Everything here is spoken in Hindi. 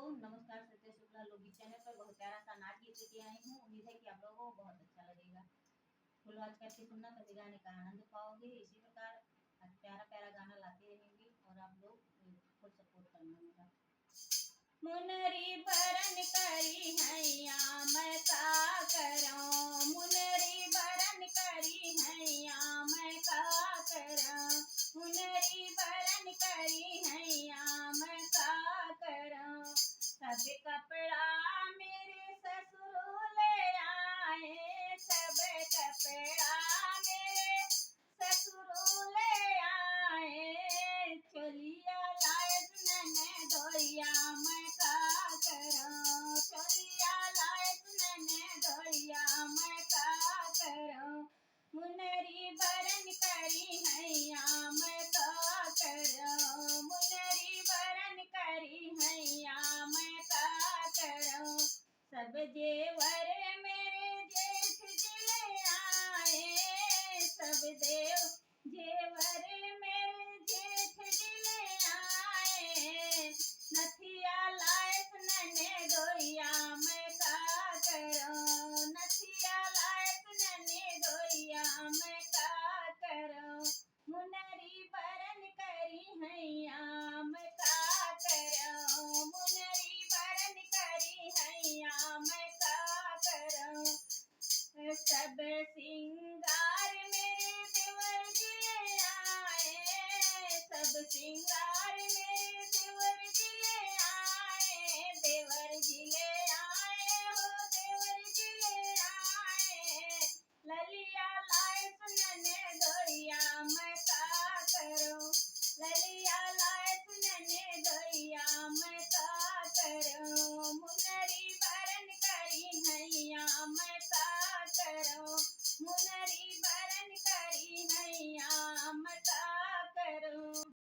नमस्कार सत्य शुक्ला लोगी चैनल पर बहुत प्यारा सा नाच गीत लेके आई हूँ। उम्मीद है कि आप लोगों को बहुत अच्छा लगेगा। फुल वॉच करके सुनना, तभी गाने का आनंद पाओगे। इसी प्रकार प्यारा प्यारा गाना लाते रहेंगे और आप लोग फुल सपोर्ट करना मेरा। मुनरी बरन करी हैया मैं का करूं, मुनरी बरन करी हैया मैं का करूं, मुनरी बरन करी हैया मैं का करूं। सब कपड़ा मेरे ससुर ले आए, सब कपड़ा मेरे ससुर ले आए। चलिया लाए नैने धोइया मैं का करूं, चलिया लाए नैने धोइया मैं का करूं। मुनरी बरन करी हैया मैं का करूं, मुनरी बरन करी हैया मैं का करूं। सब जेवर मेरे जेठ जी ले आए, सब जेवर